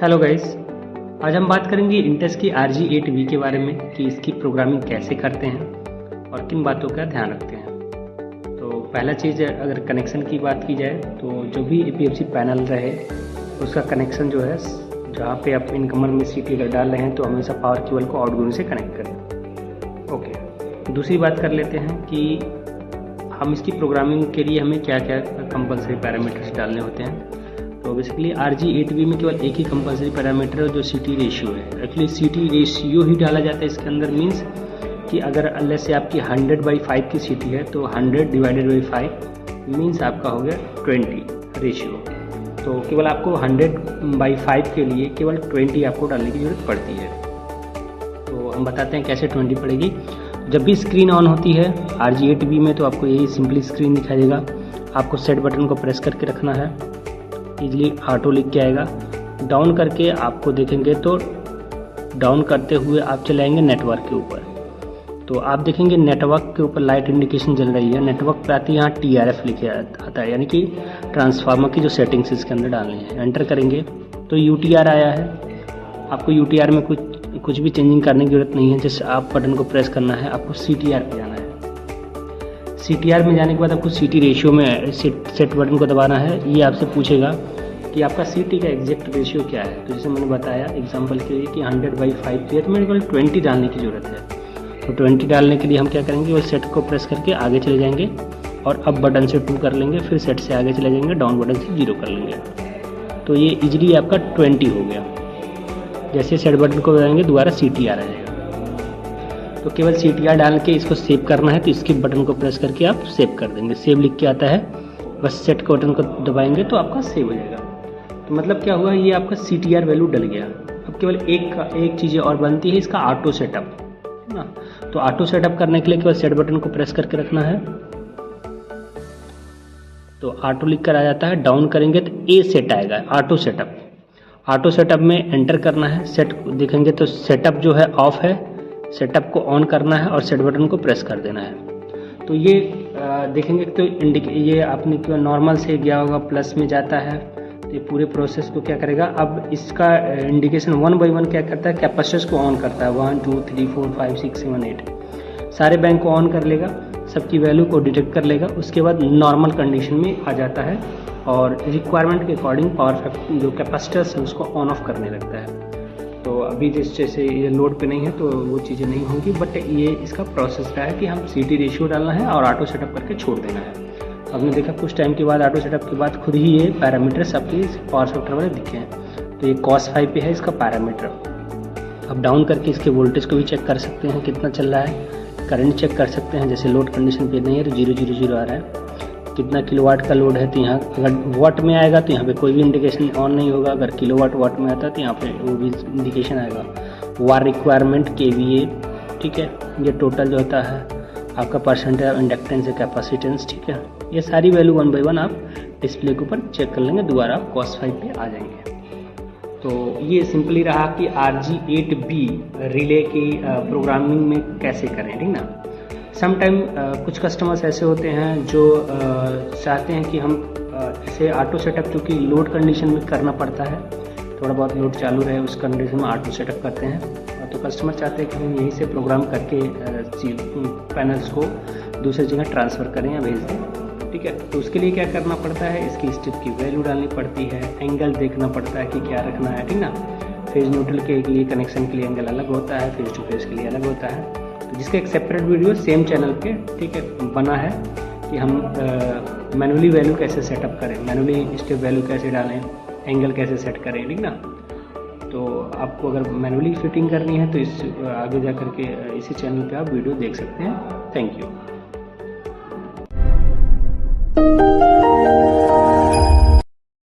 Hello guys, आज हम बात करेंगे इंटेल की RG8V के बारे में कि इसकी प्रोग्रामिंग कैसे करते हैं और किन बातों का ध्यान रखते हैं। तो पहला चीज़, अगर कनेक्शन की बात की जाए तो जो भी APFC पैनल रहे उसका कनेक्शन जो है, जहाँ पे आप इनकमर में CT डाल रहे हैं तो हमेशा पावर केबल को आउटगोइंग से कनेक्ट करें। ओके, दूसरी बात कर लेते हैं कि हम इसकी प्रोग्रामिंग के लिए हमें क्या क्या कंपलसरी पैरामीटर्स डालने होते हैं। तो बेसिकली RG8V में केवल एक ही कंपलसरी पैरामीटर है जो CT रेशियो है। एक्चुअली CT रेशियो ही डाला जाता है इसके अंदर, मीन्स कि अगर अल्ले से आपकी 100/5 की CT है तो 100 डिवाइडेड बाई 5 मीन्स आपका हो गया 20 रेशियो। तो केवल आपको 100/5 के लिए केवल 20 आपको डालने की ज़रूरत पड़ती है। तो हम बताते हैं कैसे 20 पड़ेगी। जब भी स्क्रीन ऑन होती है RG8V में तो आपको यही सिंपली स्क्रीन दिखाई देगा। आपको सेट बटन को प्रेस करके रखना है, इजली ऑटो लिख के आएगा। डाउन करके आपको देखेंगे तो डाउन करते हुए आप चले आएंगे नेटवर्क के ऊपर, तो आप देखेंगे नेटवर्क के ऊपर लाइट इंडिकेशन जल रही है। नेटवर्क पे आती है यहाँ TRF लिखे आता है, यानी कि ट्रांसफार्मर की जो सेटिंग्स इसके अंदर डालनी है। एंटर करेंगे तो UTR आया है। आपको UTR में कुछ भी चेंजिंग करने की जरूरत नहीं है, जैसे आप बटन को प्रेस करना है। आपको CTR पे जाना है। CTR में जाने के बाद आपको CT रेशियो में सेट बटन को दबाना है। ये आपसे पूछेगा कि आपका CT का एग्जैक्ट रेशियो क्या है। तो जैसे मैंने बताया एग्जांपल के लिए कि 100/5 की है तो मेरे को 20 डालने की ज़रूरत है। तो 20 डालने के लिए हम क्या करेंगे, वो सेट को प्रेस करके आगे चले जाएंगे और अप बटन से 2 कर लेंगे, फिर सेट से आगे चले जाएंगे, डाउन बटन से 0 कर लेंगे। तो ये इजीली आपका 20 हो गया। जैसे सेट बटन को दबाएंगे दोबारा CTR आ जाएगा। तो केवल CTR डाल के इसको सेव करना है, तो इसके बटन को प्रेस करके आप सेव कर देंगे। सेव लिख के आता है, बस सेट के बटन को दबाएंगे तो आपका सेव हो जाएगा। तो मतलब क्या हुआ, ये आपका CTR वैल्यू डल गया। अब केवल एक चीज़ और बनती है, इसका ऑटो सेटअप, है ना। तो ऑटो सेटअप करने के लिए केवल सेट बटन को प्रेस करके रखना है, तो ऑटो लिख कर आ जाता है। डाउन करेंगे तो A सेट आएगा, ऑटो सेटअप। ऑटो सेटअप में एंटर करना है। सेट देखेंगे तो सेटअप जो है ऑफ है, सेटअप को ऑन करना है और सेट बटन को प्रेस कर देना है। तो ये देखेंगे तो ये आपने क्यों नॉर्मल से गया होगा, प्लस में जाता है। तो ये पूरे प्रोसेस को क्या करेगा, अब इसका इंडिकेशन 1 by 1 क्या करता है, कैपेसिटर्स को ऑन करता है। 1 2 3 4 5 6 7 8 सारे बैंक को ऑन कर लेगा, सबकी वैल्यू को डिटेक्ट कर लेगा। उसके बाद नॉर्मल कंडीशन में आ जाता है और रिक्वायरमेंट के अकॉर्डिंग पावर फैक्टर जो कैपेसिटर्स है उसको ऑन ऑफ करने लगता है। तो अभी जैसे ये लोड पे नहीं है तो वो चीज़ें नहीं होंगी, बट ये इसका प्रोसेस रहा है कि हम CT रेशियो डालना है और ऑटो सेटअप करके छोड़ देना है। हमने देखा कुछ टाइम के बाद ऑटो सेटअप के बाद खुद ही ये पैरामीटर्स आपके पावर फैक्टर वाले दिखे हैं। तो ये cos5 पे है इसका पैरामीटर। अब डाउन करके इसके वोल्टेज को भी चेक कर सकते हैं कितना चल रहा है, करंट चेक कर सकते हैं। जैसे लोड कंडीशन पे नहीं है तो 000 आ रहा है। कितना किलोवाट का लोड है, तो यहाँ अगर वाट में आएगा तो यहाँ पे कोई भी इंडिकेशन ऑन नहीं होगा। अगर किलोवाट वाट में आता है तो यहाँ पे वो भी इंडिकेशन आएगा। वार रिक्वायरमेंट KVA, ठीक है। ये टोटल जो होता है आपका परसेंटेज ऑफ इंडक्टेंस है, कैपेसिटेंस, ठीक है। ये सारी वैल्यू 1 by 1 आप डिस्प्ले के ऊपर चेक कर लेंगे, दोबारा आप cos5 पे आ जाएंगे। तो ये सिंपली रहा कि RG8V रिले की प्रोग्रामिंग में कैसे करें, ठीक ना। समटाइम कुछ कस्टमर्स ऐसे होते हैं जो चाहते हैं कि हम इसे ऑटो सेटअप, चूँकि लोड कंडीशन में करना पड़ता है, थोड़ा बहुत लोड चालू रहे उस कंडीशन में ऑटो सेटअप करते हैं। तो कस्टमर चाहते हैं कि हम यहीं से प्रोग्राम करके पैनल्स को दूसरी जगह ट्रांसफ़र करें या भेज दें, ठीक है। तो उसके लिए क्या करना पड़ता है, इसकी स्टेप की वैल्यू डालनी पड़ती है, एंगल देखना पड़ता है कि क्या रखना है, ठीक ना। फेज न्यूट्रल के लिए कनेक्शन के लिए एंगल अलग होता है, फेज टू फेज के लिए अलग होता है। जिसका एक सेपरेट वीडियो सेम चैनल पे, ठीक है, बना है कि हम मैनुअली वैल्यू कैसे सेटअप करें, मैनुअली स्टेप वैल्यू कैसे डालें, एंगल कैसे सेट करें, ठीक ना। तो आपको अगर मैनुअली फिटिंग करनी है तो इस आगे जा करके इसी चैनल पे आप वीडियो देख सकते हैं। Thank you.